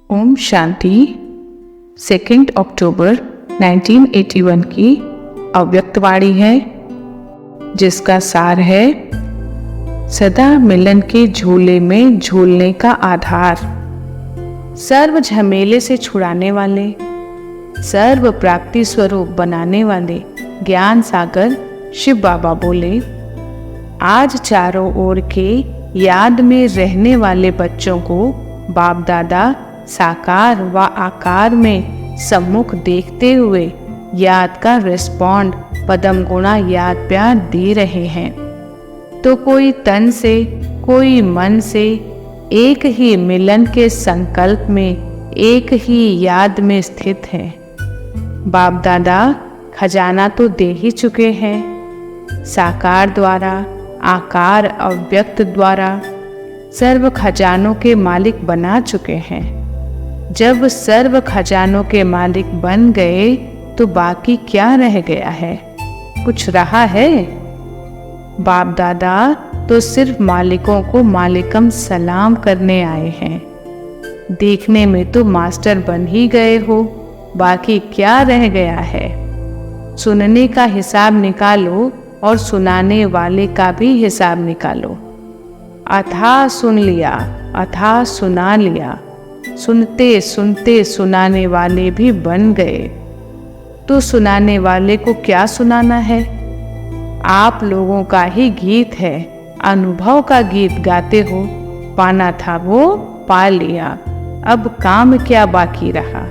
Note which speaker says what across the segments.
Speaker 1: ओम शांति। 2 अक्टूबर 1981 की अव्यक्तवाणी है, जिसका सार है सदा मिलन के झूले में झूलने का आधार। सर्व झमेले से छुड़ाने वाले, सर्व प्राप्ति स्वरूप बनाने वाले ज्ञान सागर शिव बाबा बोले, आज चारों ओर के याद में रहने वाले बच्चों को बाप दादा साकार व आकार में सम्मुख देखते हुए याद का रिस्पॉन्ड पदम गुणा याद प्यार दे रहे हैं। तो कोई तन से कोई मन से एक ही मिलन के संकल्प में एक ही याद में स्थित है। बाप दादा खजाना तो दे ही चुके हैं, साकार द्वारा आकार अव्यक्त द्वारा सर्व खजानों के मालिक बना चुके हैं। जब सर्व खजानों के मालिक बन गए तो बाकी क्या रह गया है? कुछ रहा है? बाप दादा तो सिर्फ मालिकों को मालिकम सलाम करने आए हैं। देखने में तो मास्टर बन ही गए हो, बाकी क्या रह गया है? सुनने का हिसाब निकालो और सुनाने वाले का भी हिसाब निकालो। अथाह सुन लिया, अथाह सुना लिया, सुनते सुनते सुनाने वाले भी बन गए। तो सुनाने वाले को क्या सुनाना है? आप लोगों का ही गीत है, अनुभव का गीत गाते हो। पाना था वो पा लिया, अब काम क्या बाकी रहा?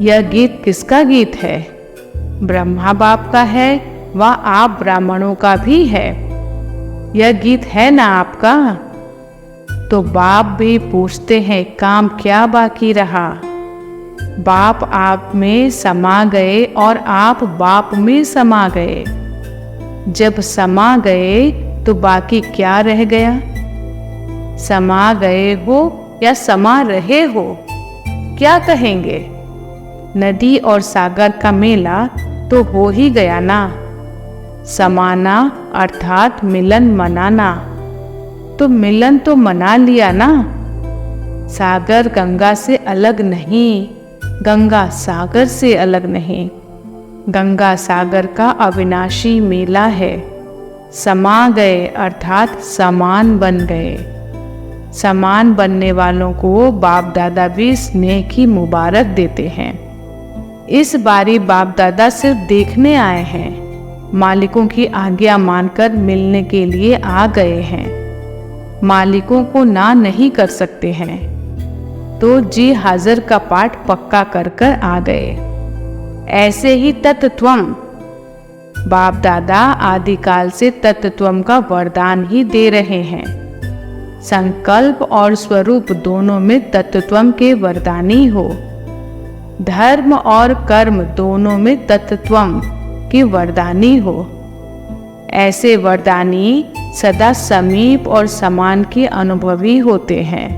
Speaker 1: यह गीत किसका गीत है? ब्रह्मा बाप का है व आप ब्राह्मणों का भी है। यह गीत है ना आपका? तो बाप भी पूछते हैं, काम क्या बाकी रहा? बाप आप में समा गए और आप बाप में समा गए। जब समा गए तो बाकी क्या रह गया? समा गए हो या समा रहे हो, क्या कहेंगे? नदी और सागर का मेला तो हो ही गया ना। समाना अर्थात मिलन मनाना, तो मिलन तो मना लिया ना। सागर गंगा से अलग नहीं, गंगा सागर से अलग नहीं। गंगा सागर का अविनाशी मेला है। समा गए अर्थात समान बन गए। समान बनने वालों को बाप दादा भी स्नेह की मुबारक देते हैं। इस बारी बाप दादा सिर्फ देखने आए हैं, मालिकों की आज्ञा मानकर मिलने के लिए आ गए हैं। मालिकों को ना नहीं कर सकते हैं, तो जी हाजिर का पाठ पक्का कर कर आ गए। ऐसे ही तत्त्वम, बाप दादा आदिकाल से तत्त्वम का वरदान ही दे रहे हैं। संकल्प और स्वरूप दोनों में तत्त्वम के वरदानी हो। धर्म और कर्म दोनों में तत्त्वम की वरदानी हो। ऐसे वरदानी सदा समीप और समान के अनुभवी होते हैं।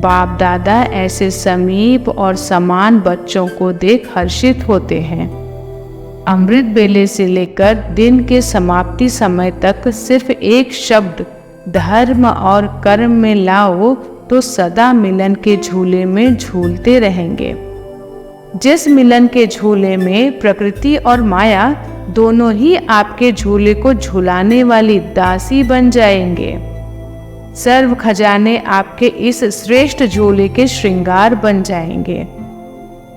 Speaker 1: बाप दादा ऐसे समीप और समान बच्चों को देख हर्षित होते हैं। अमृत बेले से लेकर दिन के समाप्ति समय तक सिर्फ एक शब्द धर्म और कर्म में लाओ तो सदा मिलन के झूले में झूलते रहेंगे। जिस मिलन के झूले में प्रकृति और माया दोनों ही आपके झूले को झुलाने वाली दासी बन जाएंगे। सर्व खजाने आपके इस श्रेष्ठ झूले के श्रृंगार बन जाएंगे।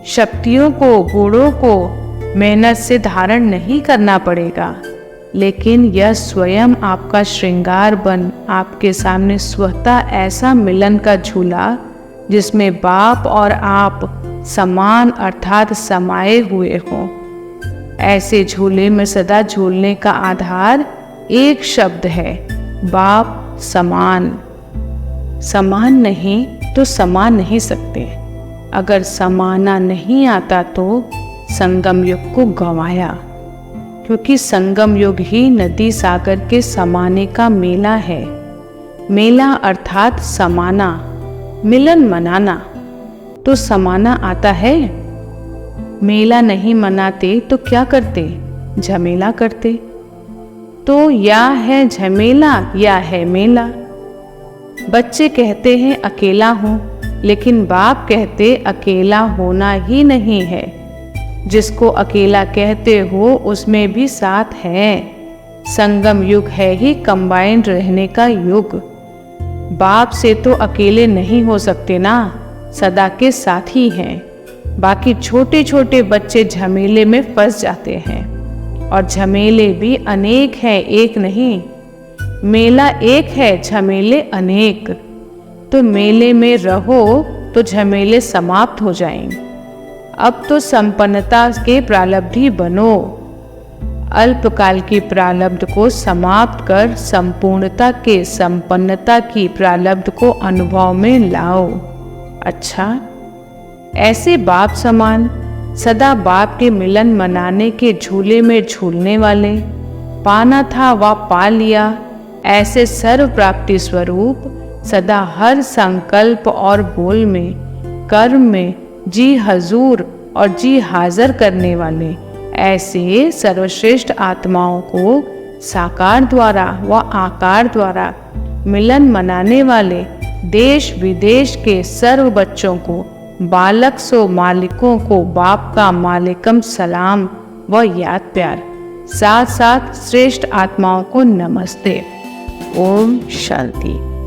Speaker 1: शक्तियों को गुणों को मेहनत से धारण नहीं करना पड़ेगा, लेकिन यह स्वयं आपका श्रृंगार बन आपके सामने स्वतः ऐसा मिलन का झूला जिसमें बाप और आप समान अर्थात समाये हुए हों। ऐसे झूले में सदा झूलने का आधार एक शब्द है, बाप समान। समान नहीं तो समा नहीं सकते। अगर समाना नहीं आता तो संगम युग को गंवाया, क्योंकि संगम युग ही नदी सागर के समाने का मेला है। मेला अर्थात समाना, मिलन मनाना। तो समाना आता है। मेला नहीं मनाते तो क्या करते? झमेला करते। तो या है झमेला या है मेला। बच्चे कहते हैं अकेला हूँ, लेकिन बाप कहते अकेला होना ही नहीं है। जिसको अकेला कहते हो उसमें भी साथ है। संगम युग है ही कंबाइंड रहने का युग। बाप से तो अकेले नहीं हो सकते ना, सदा के साथी हैं। बाकी छोटे छोटे बच्चे झमेले में फंस जाते हैं, और झमेले भी अनेक हैं, एक नहीं। मेला एक है, झमेले अनेक। तो मेले में रहो तो झमेले समाप्त हो जाएंगे। अब तो संपन्नता के प्रारब्धी बनो। अल्पकाल की प्रारब्ध को समाप्त कर संपूर्णता के संपन्नता की प्रारब्ध को अनुभव में लाओ। अच्छा, ऐसे बाप समान सदा बाप के मिलन मनाने के झूले में झूलने वाले, पाना था वह पा लिया, ऐसे सर्व प्राप्ति स्वरूप सदा हर संकल्प और बोल में, कर्म में जी हजूर और जी हाजिर करने वाले ऐसे सर्वश्रेष्ठ आत्माओं को साकार द्वारा व आकार द्वारा मिलन मनाने वाले देश विदेश के सर्व बच्चों को, बालक सो मालिकों को बाप का मालिकम सलाम व याद प्यार, साथ साथ श्रेष्ठ आत्माओं को नमस्ते। ओम शांति।